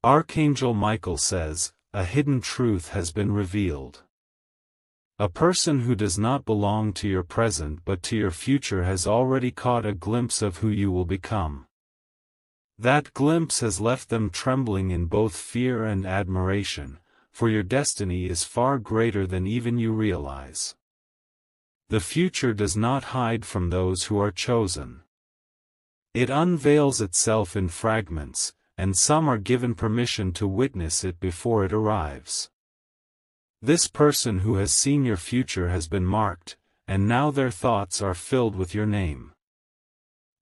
Archangel Michael says, a hidden truth has been revealed. A person who does not belong to your present but to your future has already caught a glimpse of who you will become. That glimpse has left them trembling in both fear and admiration, for your destiny is far greater than even you realize. The future does not hide from those who are chosen. It unveils itself in fragments, and some are given permission to witness it before it arrives. This person who has seen your future has been marked, and now their thoughts are filled with your name.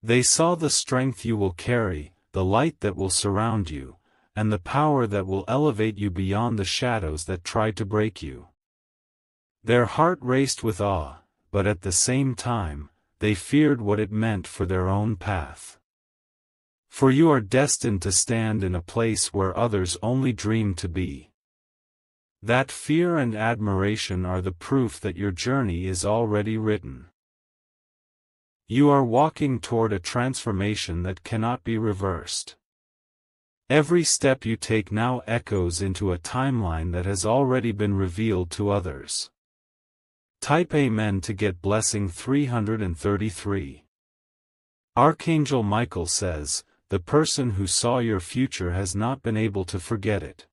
They saw the strength you will carry, the light that will surround you, and the power that will elevate you beyond the shadows that try to break you. Their heart raced with awe, but at the same time, they feared what it meant for their own path. For you are destined to stand in a place where others only dream to be. That fear and admiration are the proof that your journey is already written. You are walking toward a transformation that cannot be reversed. Every step you take now echoes into a timeline that has already been revealed to others. Type Amen to get blessing 333. Archangel Michael says, the person who saw your future has not been able to forget it.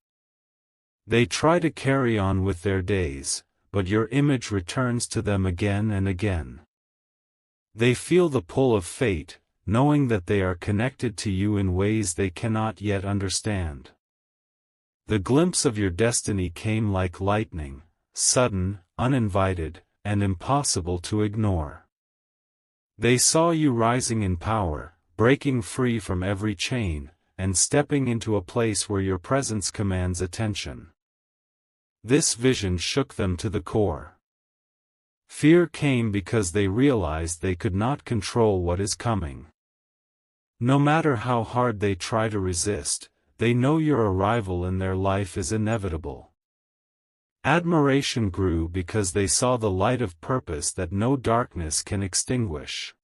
They try to carry on with their days, but your image returns to them again and again. They feel the pull of fate, knowing that they are connected to you in ways they cannot yet understand. The glimpse of your destiny came like lightning, sudden, uninvited, and impossible to ignore. They saw you rising in power, breaking free from every chain, and stepping into a place where your presence commands attention. This vision shook them to the core. Fear came because they realized they could not control what is coming. No matter how hard they try to resist, they know your arrival in their life is inevitable. Admiration grew because they saw the light of purpose that no darkness can extinguish.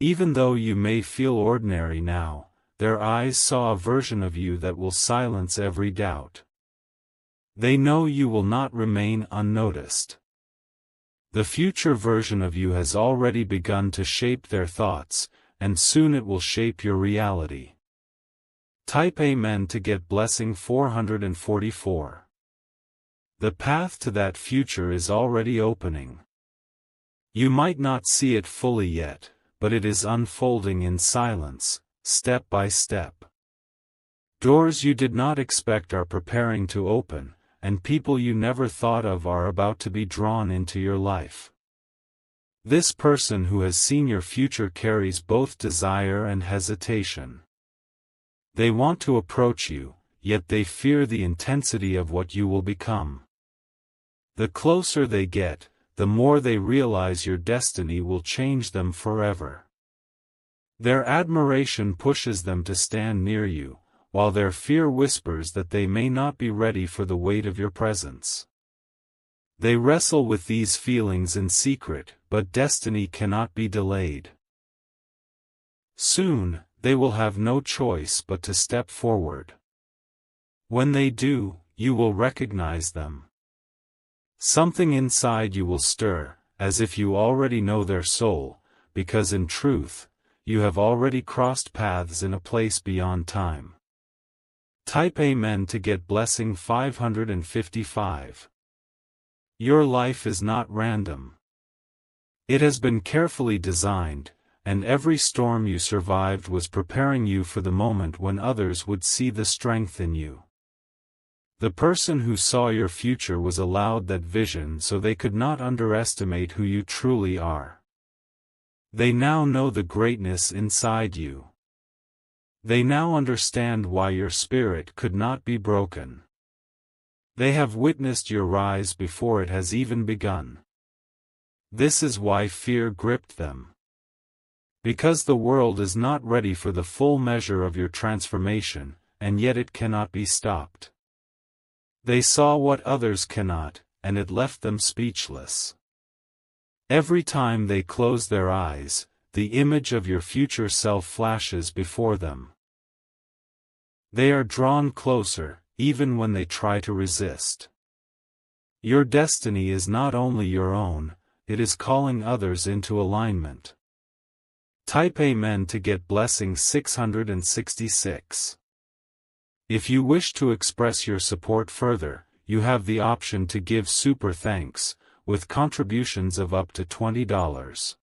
Even though you may feel ordinary now, their eyes saw a version of you that will silence every doubt. They know you will not remain unnoticed. The future version of you has already begun to shape their thoughts, and soon it will shape your reality. Type Amen to get blessing 444. The path to that future is already opening. You might not see it fully yet, but it is unfolding in silence, step by step. Doors you did not expect are preparing to open, and people you never thought of are about to be drawn into your life. This person who has seen your future carries both desire and hesitation. They want to approach you, yet they fear the intensity of what you will become. The closer they get, the more they realize your destiny will change them forever. Their admiration pushes them to stand near you, while their fear whispers that they may not be ready for the weight of your presence. They wrestle with these feelings in secret, but destiny cannot be delayed. Soon, they will have no choice but to step forward. When they do, you will recognize them. Something inside you will stir, as if you already know their soul, because in truth, you have already crossed paths in a place beyond time. Type Amen to get blessing 555. Your life is not random. It has been carefully designed, and every storm you survived was preparing you for the moment when others would see the strength in you. The person who saw your future was allowed that vision so they could not underestimate who you truly are. They now know the greatness inside you. They now understand why your spirit could not be broken. They have witnessed your rise before it has even begun. This is why fear gripped them. Because the world is not ready for the full measure of your transformation, and yet it cannot be stopped. They saw what others cannot, and it left them speechless. Every time they close their eyes, the image of your future self flashes before them. They are drawn closer, even when they try to resist. Your destiny is not only your own, it is calling others into alignment. Type Amen to get blessing 666. If you wish to express your support further, you have the option to give super thanks, with contributions of up to $20.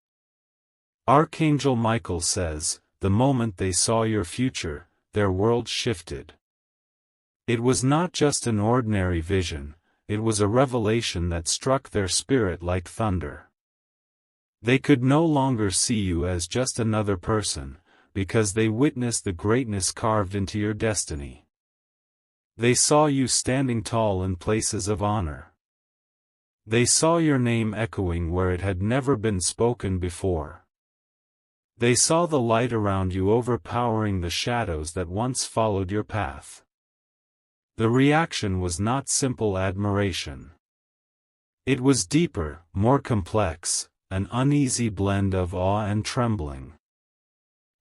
Archangel Michael says, the moment they saw your future, their world shifted. It was not just an ordinary vision, it was a revelation that struck their spirit like thunder. They could no longer see you as just another person, because they witnessed the greatness carved into your destiny. They saw you standing tall in places of honor. They saw your name echoing where it had never been spoken before. They saw the light around you overpowering the shadows that once followed your path. The reaction was not simple admiration. It was deeper, more complex, an uneasy blend of awe and trembling.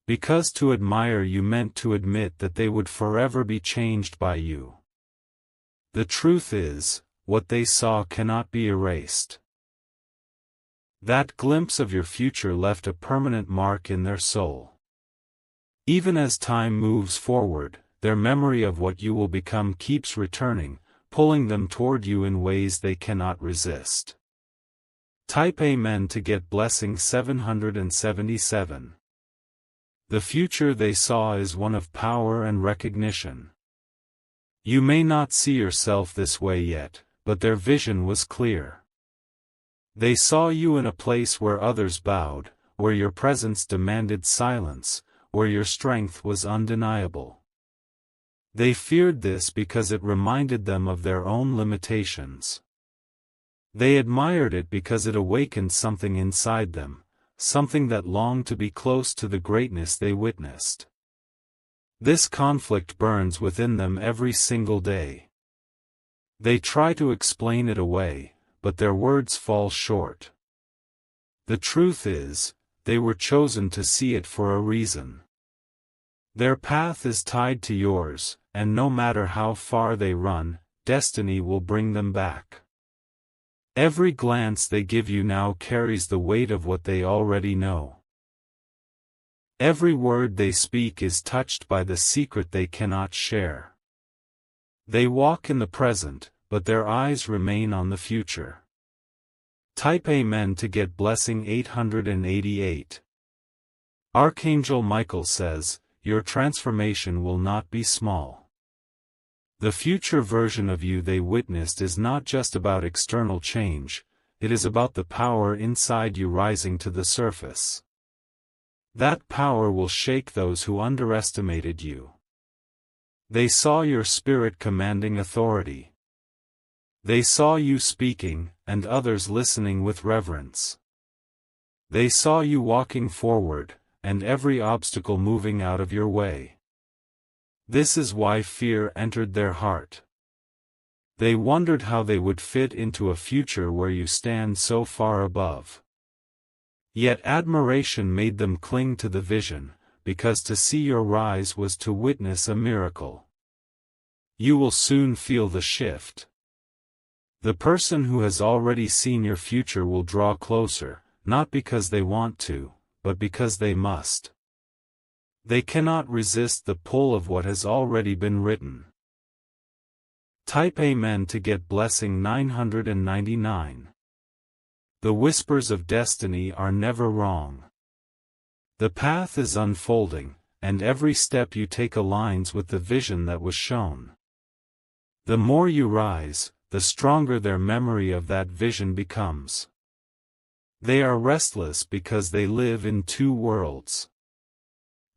Because to admire you meant to admit that they would forever be changed by you. The truth is, what they saw cannot be erased. That glimpse of your future left a permanent mark in their soul. Even as time moves forward, their memory of what you will become keeps returning, pulling them toward you in ways they cannot resist. Type Amen to get blessing 777. The future they saw is one of power and recognition. You may not see yourself this way yet, but their vision was clear. They saw you in a place where others bowed, where your presence demanded silence, where your strength was undeniable. They feared this because it reminded them of their own limitations. They admired it because it awakened something inside them, something that longed to be close to the greatness they witnessed. This conflict burns within them every single day. They try to explain it away, but their words fall short. The truth is, they were chosen to see it for a reason. Their path is tied to yours, and no matter how far they run, destiny will bring them back. Every glance they give you now carries the weight of what they already know. Every word they speak is touched by the secret they cannot share. They walk in the present, but their eyes remain on the future. Type Amen to get blessing 888. Archangel Michael says, your transformation will not be small. The future version of you they witnessed is not just about external change, it is about the power inside you rising to the surface. That power will shake those who underestimated you. They saw your spirit commanding authority. They saw you speaking, and others listening with reverence. They saw you walking forward, and every obstacle moving out of your way. This is why fear entered their heart. They wondered how they would fit into a future where you stand so far above. Yet admiration made them cling to the vision, because to see your rise was to witness a miracle. You will soon feel the shift. The person who has already seen your future will draw closer, not because they want to, but because they must. They cannot resist the pull of what has already been written. Type Amen to get blessing 999. The whispers of destiny are never wrong. The path is unfolding, and every step you take aligns with the vision that was shown. The more you rise, the stronger their memory of that vision becomes. They are restless because they live in two worlds.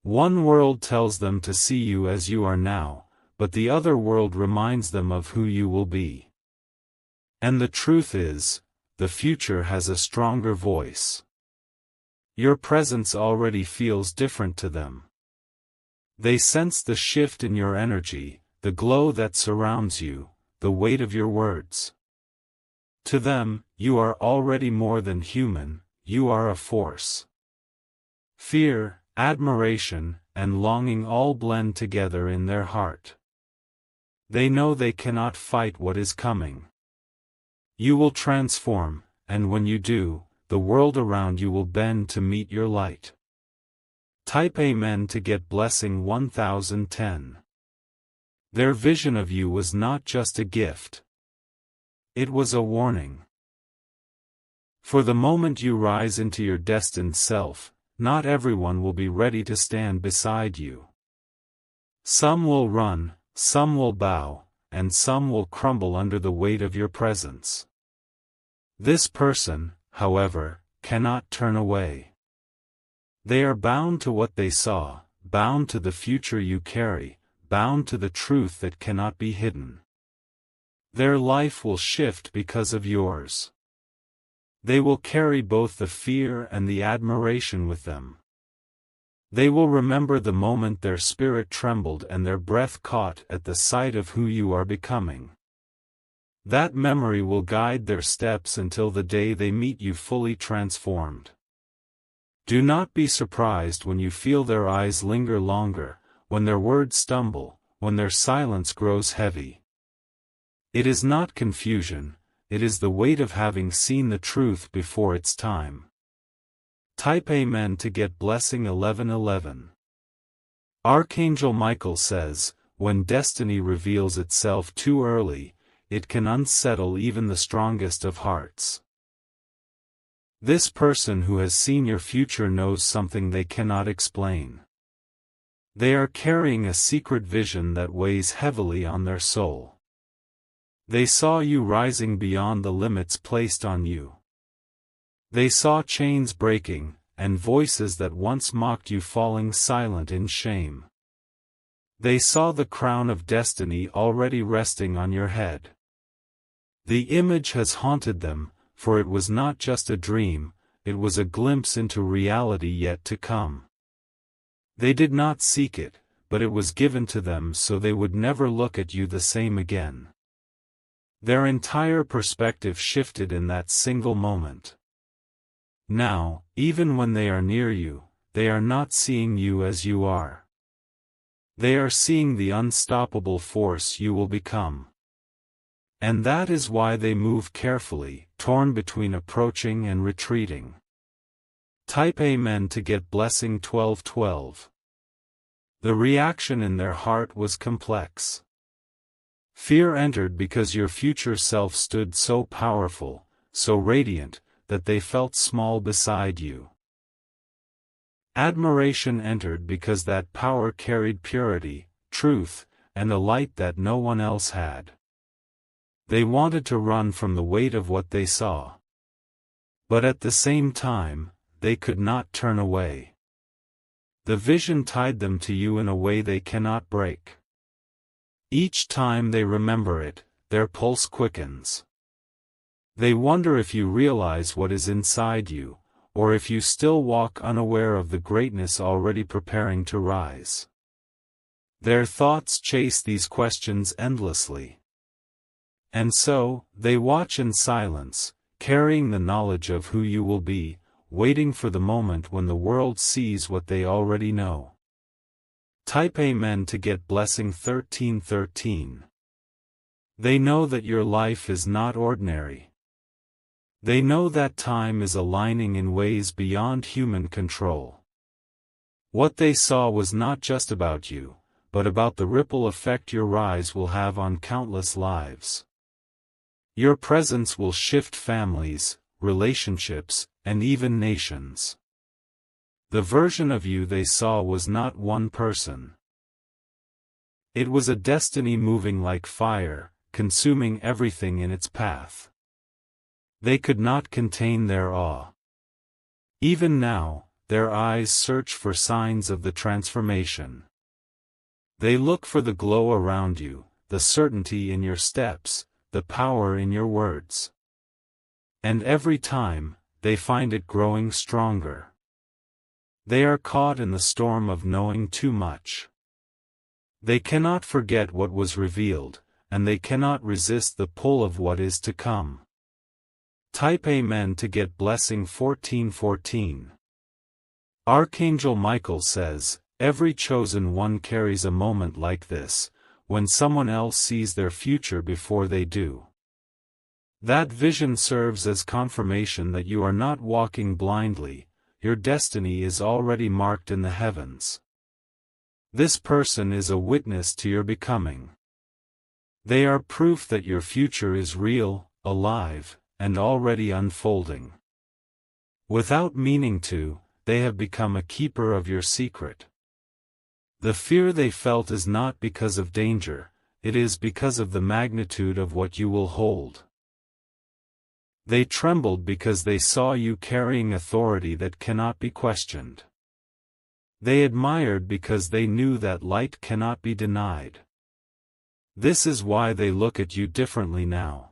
One world tells them to see you as you are now, but the other world reminds them of who you will be. And the truth is, the future has a stronger voice. Your presence already feels different to them. They sense the shift in your energy, the glow that surrounds you, the weight of your words. To them, you are already more than human, you are a force. Fear, admiration, and longing all blend together in their heart. They know they cannot fight what is coming. You will transform, and when you do, the world around you will bend to meet your light. Type Amen to get blessing 1010. Their vision of you was not just a gift. It was a warning. For the moment you rise into your destined self, not everyone will be ready to stand beside you. Some will run, some will bow, and some will crumble under the weight of your presence. This person, however, cannot turn away. They are bound to what they saw, bound to the future you carry, bound to the truth that cannot be hidden. Their life will shift because of yours. They will carry both the fear and the admiration with them. They will remember the moment their spirit trembled and their breath caught at the sight of who you are becoming. That memory will guide their steps until the day they meet you fully transformed. Do not be surprised when you feel their eyes linger longer, when their words stumble, when their silence grows heavy. It is not confusion, it is the weight of having seen the truth before its time. Type Amen to get blessing 1111. Archangel Michael says, when destiny reveals itself too early, it can unsettle even the strongest of hearts. This person who has seen your future knows something they cannot explain. They are carrying a secret vision that weighs heavily on their soul. They saw you rising beyond the limits placed on you. They saw chains breaking, and voices that once mocked you falling silent in shame. They saw the crown of destiny already resting on your head. The image has haunted them, for it was not just a dream, it was a glimpse into reality yet to come. They did not seek it, but it was given to them so they would never look at you the same again. Their entire perspective shifted in that single moment. Now, even when they are near you, they are not seeing you as you are. They are seeing the unstoppable force you will become. And that is why they move carefully, torn between approaching and retreating. Type Amen to get blessing 1212. The reaction in their heart was complex. Fear entered because your future self stood so powerful, so radiant, that they felt small beside you. Admiration entered because that power carried purity, truth, and a light that no one else had. They wanted to run from the weight of what they saw. But at the same time, they could not turn away. The vision tied them to you in a way they cannot break. Each time they remember it, their pulse quickens. They wonder if you realize what is inside you, or if you still walk unaware of the greatness already preparing to rise. Their thoughts chase these questions endlessly. And so, they watch in silence, carrying the knowledge of who you will be, waiting for the moment when the world sees what they already know. Type Amen to get blessing 1313. They know that your life is not ordinary. They know that time is aligning in ways beyond human control. What they saw was not just about you, but about the ripple effect your rise will have on countless lives. Your presence will shift families, relationships, and even nations. The version of you they saw was not one person. It was a destiny moving like fire, consuming everything in its path. They could not contain their awe. Even now, their eyes search for signs of the transformation. They look for the glow around you, the certainty in your steps, the power in your words. And every time, they find it growing stronger. They are caught in the storm of knowing too much. They cannot forget what was revealed, and they cannot resist the pull of what is to come. Type Amen to get blessing 1414. Archangel Michael says, Every chosen one carries a moment like this, when someone else sees their future before they do. That vision serves as confirmation that you are not walking blindly, your destiny is already marked in the heavens. This person is a witness to your becoming. They are proof that your future is real, alive, and already unfolding. Without meaning to, they have become a keeper of your secret. The fear they felt is not because of danger, it is because of the magnitude of what you will hold. They trembled because they saw you carrying authority that cannot be questioned. They admired because they knew that light cannot be denied. This is why they look at you differently now.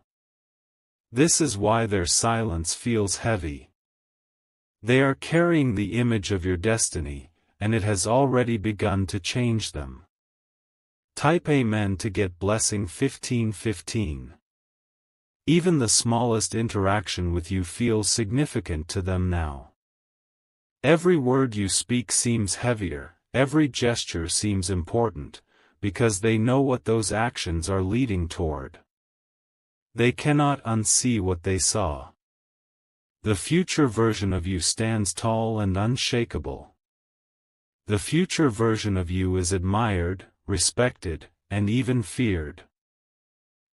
This is why their silence feels heavy. They are carrying the image of your destiny, and it has already begun to change them. Type Amen to get blessing 1515. Even the smallest interaction with you feels significant to them now. Every word you speak seems heavier, every gesture seems important, because they know what those actions are leading toward. They cannot unsee what they saw. The future version of you stands tall and unshakable. The future version of you is admired, respected, and even feared.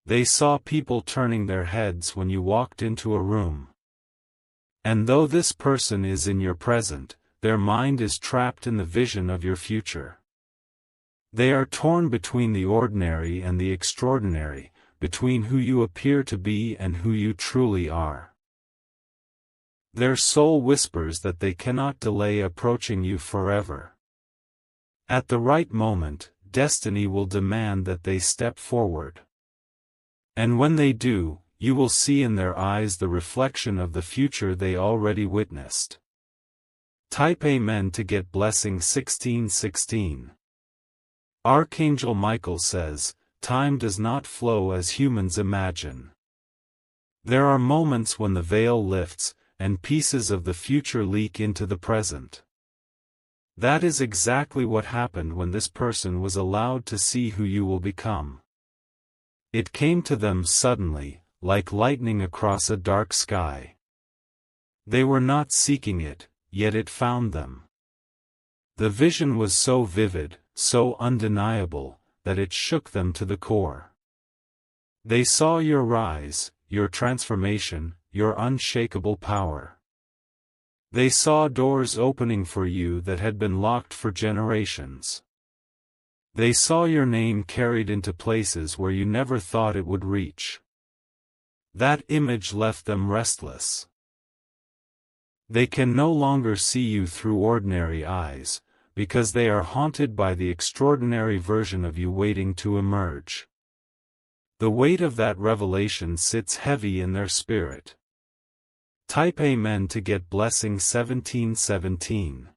They saw people turning their heads when you walked into a room. And though this person is in your present, their mind is trapped in the vision of your future. They are torn between the ordinary and the extraordinary, between who you appear to be and who you truly are. Their soul whispers that they cannot delay approaching you forever. At the right moment, destiny will demand that they step forward. And when they do, you will see in their eyes the reflection of the future they already witnessed. Type Amen to get blessing 1616. Archangel Michael says, time does not flow as humans imagine. There are moments when the veil lifts, and pieces of the future leak into the present. That is exactly what happened when this person was allowed to see who you will become. It came to them suddenly, like lightning across a dark sky. They were not seeking it, yet it found them. The vision was so vivid, so undeniable, that it shook them to the core. They saw your rise, your transformation, your unshakable power. They saw doors opening for you that had been locked for generations. They saw your name carried into places where you never thought it would reach. That image left them restless. They can no longer see you through ordinary eyes, because they are haunted by the extraordinary version of you waiting to emerge. The weight of that revelation sits heavy in their spirit. Type Amen to get blessing 1717.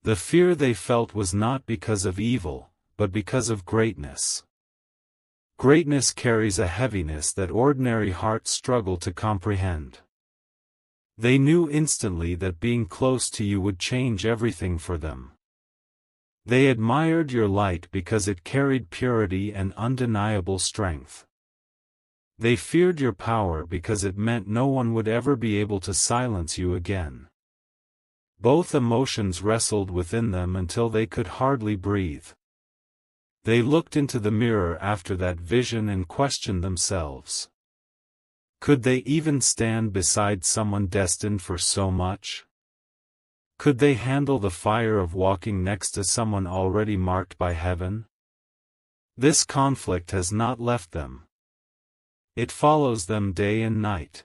The fear they felt was not because of evil, but because of greatness. Greatness carries a heaviness that ordinary hearts struggle to comprehend. They knew instantly that being close to you would change everything for them. They admired your light because it carried purity and undeniable strength. They feared your power because it meant no one would ever be able to silence you again. Both emotions wrestled within them until they could hardly breathe. They looked into the mirror after that vision and questioned themselves. Could they even stand beside someone destined for so much? Could they handle the fire of walking next to someone already marked by heaven? This conflict has not left them. It follows them day and night.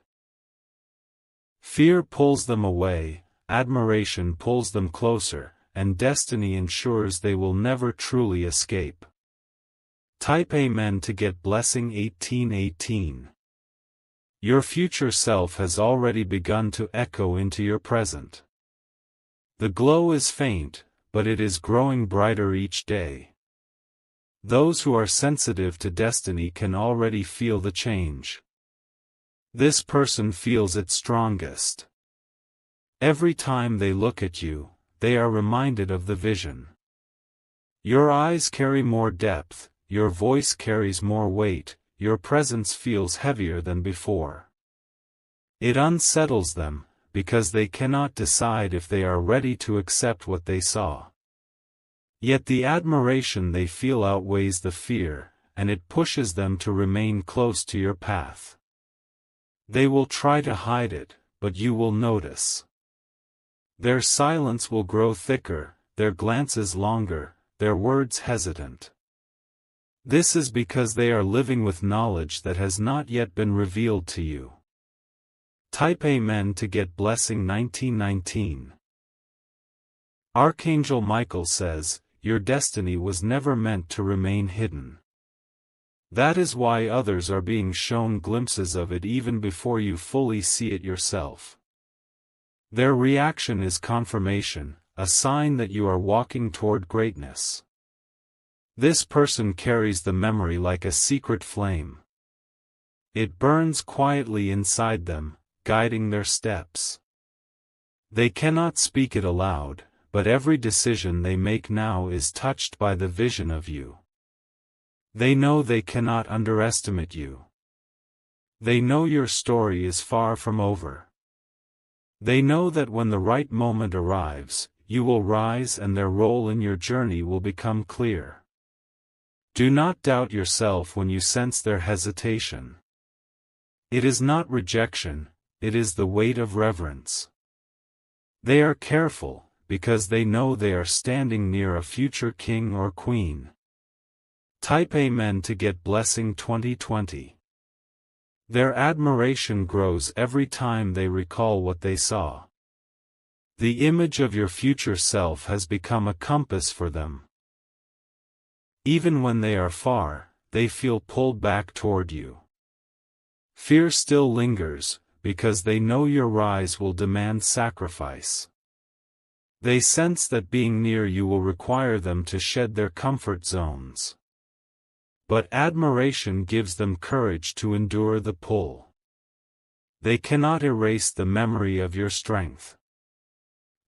Fear pulls them away, admiration pulls them closer, and destiny ensures they will never truly escape. Type Amen to get blessing 1818. Your future self has already begun to echo into your present. The glow is faint, but it is growing brighter each day. Those who are sensitive to destiny can already feel the change. This person feels it strongest. Every time they look at you, they are reminded of the vision. Your eyes carry more depth, your voice carries more weight, your presence feels heavier than before. It unsettles them, because they cannot decide if they are ready to accept what they saw. Yet the admiration they feel outweighs the fear, and it pushes them to remain close to your path. They will try to hide it, but you will notice. Their silence will grow thicker, their glances longer, their words hesitant. This is because they are living with knowledge that has not yet been revealed to you. Type Amen to get blessing 1919. Archangel Michael says, your destiny was never meant to remain hidden. That is why others are being shown glimpses of it even before you fully see it yourself. Their reaction is confirmation, a sign that you are walking toward greatness. This person carries the memory like a secret flame. It burns quietly inside them, guiding their steps. They cannot speak it aloud, but every decision they make now is touched by the vision of you. They know they cannot underestimate you. They know your story is far from over. They know that when the right moment arrives, you will rise and their role in your journey will become clear. Do not doubt yourself when you sense their hesitation. It is not rejection, it is the weight of reverence. They are careful, because they know they are standing near a future king or queen. Type Amen to get blessing 2020. Their admiration grows every time they recall what they saw. The image of your future self has become a compass for them. Even when they are far, they feel pulled back toward you. Fear still lingers, because they know your rise will demand sacrifice. They sense that being near you will require them to shed their comfort zones. But admiration gives them courage to endure the pull. They cannot erase the memory of your strength.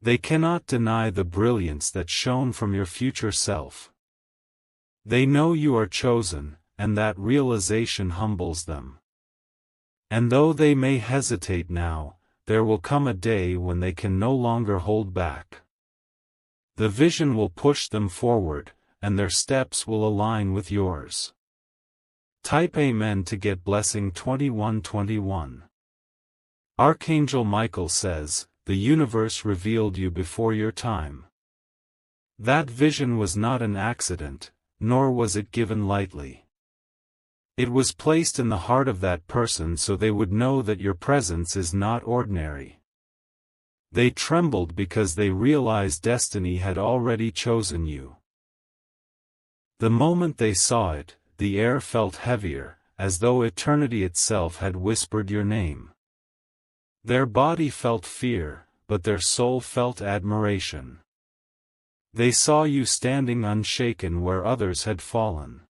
They cannot deny the brilliance that shone from your future self. They know you are chosen, and that realization humbles them. And though they may hesitate now, there will come a day when they can no longer hold back. The vision will push them forward, and their steps will align with yours. Type Amen to get blessing 2121. Archangel Michael says, the universe revealed you before your time. That vision was not an accident, nor was it given lightly. It was placed in the heart of that person so they would know that your presence is not ordinary. They trembled because they realized destiny had already chosen you. The moment they saw it, the air felt heavier, as though eternity itself had whispered your name. Their body felt fear, but their soul felt admiration. They saw you standing unshaken where others had fallen.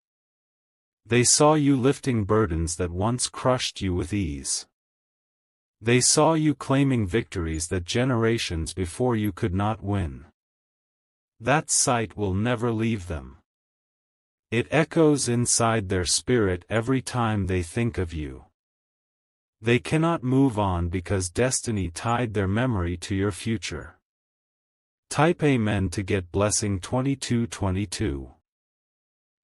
They saw you lifting burdens that once crushed you with ease. They saw you claiming victories that generations before you could not win. That sight will never leave them. It echoes inside their spirit every time they think of you. They cannot move on because destiny tied their memory to your future. Type Amen to get blessing 2222.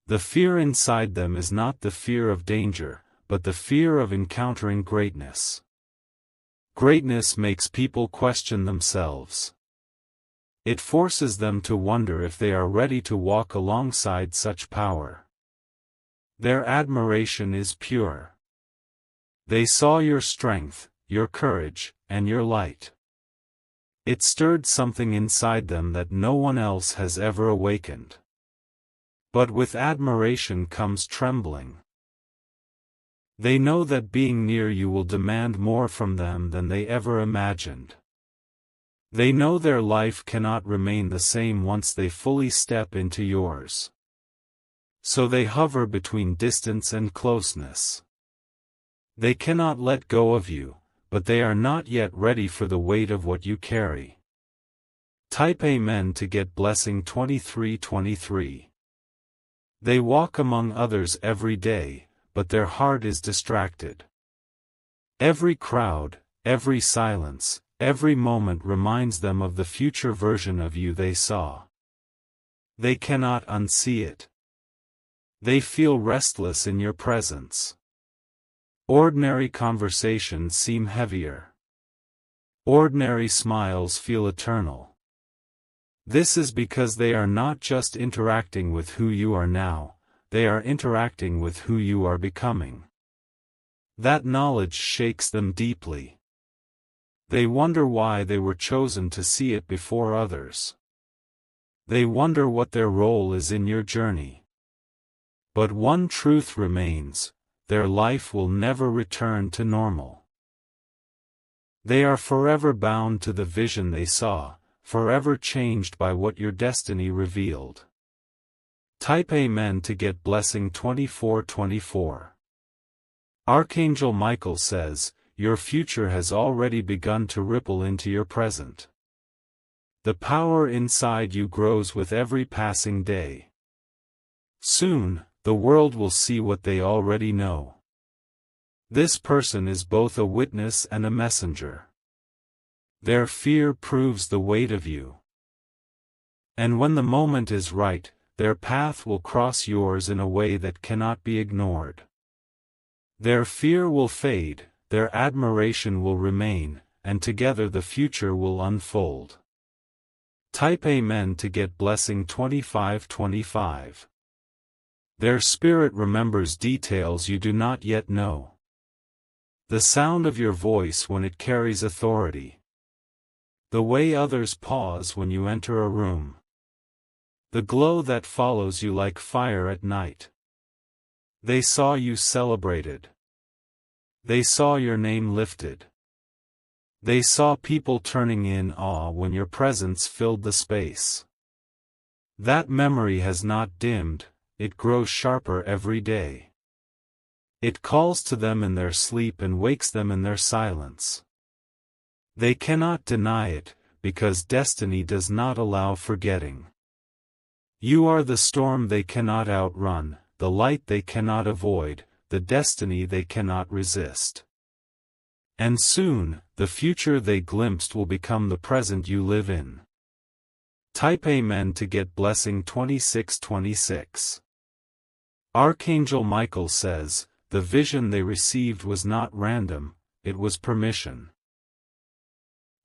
The fear inside them is not the fear of danger, but the fear of encountering greatness. Greatness makes people question themselves. It forces them to wonder if they are ready to walk alongside such power. Their admiration is pure. They saw your strength, your courage, and your light. It stirred something inside them that no one else has ever awakened. But with admiration comes trembling. They know that being near you will demand more from them than they ever imagined. They know their life cannot remain the same once they fully step into yours. So they hover between distance and closeness. They cannot let go of you, but they are not yet ready for the weight of what you carry. Type Amen to get blessing 2323. They walk among others every day, but their heart is distracted. Every crowd, every silence, every moment reminds them of the future version of you they saw. They cannot unsee it. They feel restless in your presence. Ordinary conversations seem heavier. Ordinary smiles feel eternal. This is because they are not just interacting with who you are now, they are interacting with who you are becoming. That knowledge shakes them deeply. They wonder why they were chosen to see it before others. They wonder what their role is in your journey. But one truth remains: their life will never return to normal. They are forever bound to the vision they saw, forever changed by what your destiny revealed. Type Amen to get blessing 2424. Archangel Michael says, your future has already begun to ripple into your present. The power inside you grows with every passing day. Soon, the world will see what they already know. This person is both a witness and a messenger. Their fear proves the weight of you. And when the moment is right, their path will cross yours in a way that cannot be ignored. Their fear will fade, their admiration will remain, and together the future will unfold. Type Amen to get blessing 2525. Their spirit remembers details you do not yet know. The sound of your voice when it carries authority. The way others pause when you enter a room. The glow that follows you like fire at night. They saw you celebrated. They saw your name lifted. They saw people turning in awe when your presence filled the space. That memory has not dimmed, it grows sharper every day. It calls to them in their sleep and wakes them in their silence. They cannot deny it, because destiny does not allow forgetting. You are the storm they cannot outrun, the light they cannot avoid, the destiny they cannot resist. And soon, the future they glimpsed will become the present you live in. Type Amen to get blessing 2626. Archangel Michael says, the vision they received was not random, it was permission.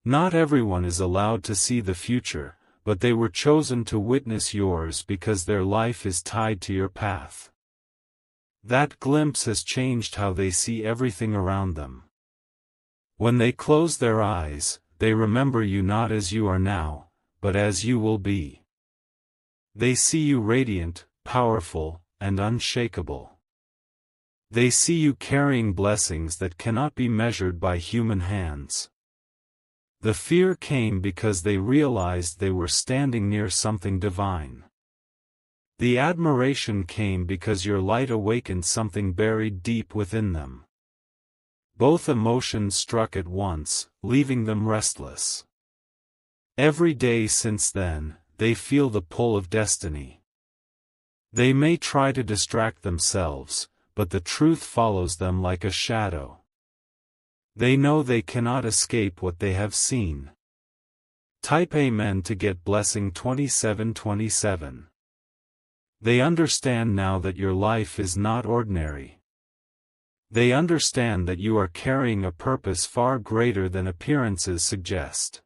Not everyone is allowed to see the future, but they were chosen to witness yours because their life is tied to your path. That glimpse has changed how they see everything around them. When they close their eyes, they remember you not as you are now, but as you will be. They see you radiant, powerful, and unshakable. They see you carrying blessings that cannot be measured by human hands. The fear came because they realized they were standing near something divine. The admiration came because your light awakened something buried deep within them. Both emotions struck at once, leaving them restless. Every day since then, they feel the pull of destiny. They may try to distract themselves, but the truth follows them like a shadow. They know they cannot escape what they have seen. Type Amen to get blessing 2727. They understand now that your life is not ordinary. They understand that you are carrying a purpose far greater than appearances suggest.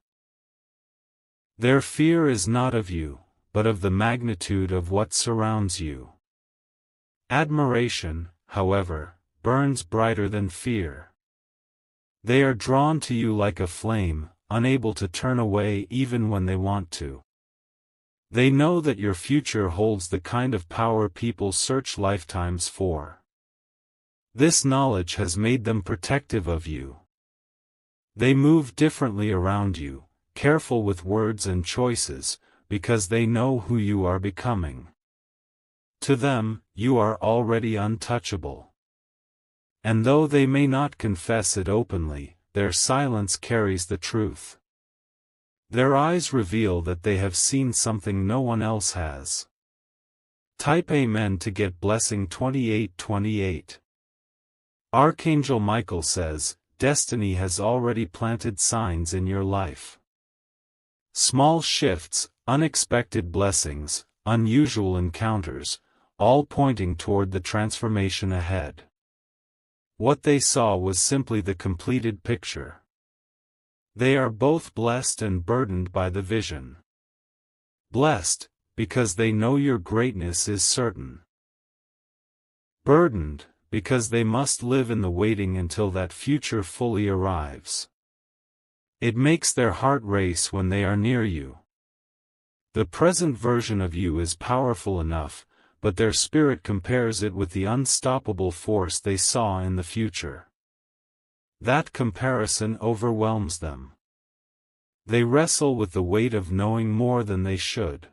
Their fear is not of you, but of the magnitude of what surrounds you. Admiration, however, burns brighter than fear. They are drawn to you like a flame, unable to turn away even when they want to. They know that your future holds the kind of power people search lifetimes for. This knowledge has made them protective of you. They move differently around you, careful with words and choices, because they know who you are becoming. To them, you are already untouchable. And though they may not confess it openly, their silence carries the truth. Their eyes reveal that they have seen something no one else has. Type Amen to get blessing 2828. Archangel Michael says, destiny has already planted signs in your life. Small shifts, unexpected blessings, unusual encounters, all pointing toward the transformation ahead. What they saw was simply the completed picture. They are both blessed and burdened by the vision. Blessed, because they know your greatness is certain. Burdened, because they must live in the waiting until that future fully arrives. It makes their heart race when they are near you. The present version of you is powerful enough, but their spirit compares it with the unstoppable force they saw in the future. That comparison overwhelms them. They wrestle with the weight of knowing more than they should.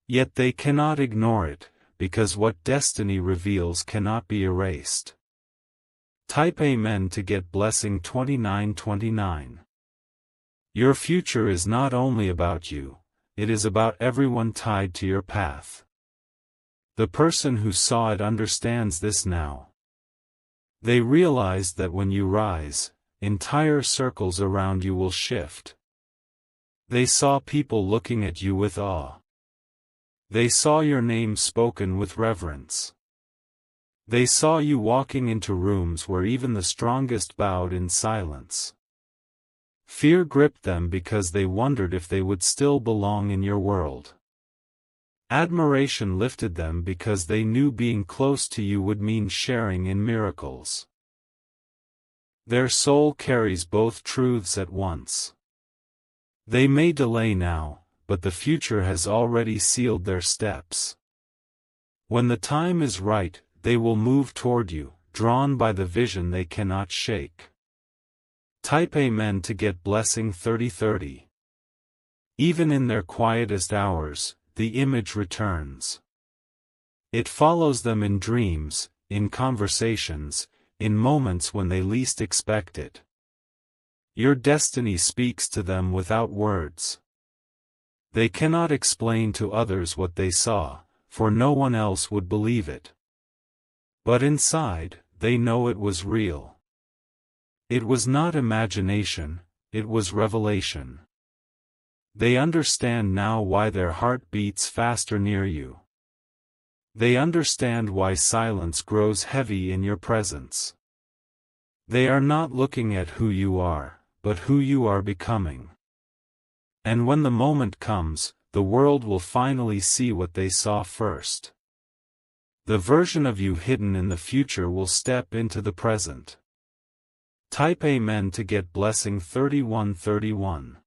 Yet they cannot ignore it, because what destiny reveals cannot be erased. Type Amen to get blessing 2929. Your future is not only about you, it is about everyone tied to your path. The person who saw it understands this now. They realize that when you rise, entire circles around you will shift. They saw people looking at you with awe. They saw your name spoken with reverence. They saw you walking into rooms where even the strongest bowed in silence. Fear gripped them because they wondered if they would still belong in your world. Admiration lifted them because they knew being close to you would mean sharing in miracles. Their soul carries both truths at once. They may delay now, but the future has already sealed their steps. When the time is right, they will move toward you, drawn by the vision they cannot shake. Type Amen to get blessing 3030. Even in their quietest hours, the image returns. It follows them in dreams, in conversations, in moments when they least expect it. Your destiny speaks to them without words. They cannot explain to others what they saw, for no one else would believe it. But inside, they know it was real. It was not imagination, it was revelation. They understand now why their heart beats faster near you. They understand why silence grows heavy in your presence. They are not looking at who you are, but who you are becoming. And when the moment comes, the world will finally see what they saw first. The version of you hidden in the future will step into the present. Type Amen to get blessing 3131.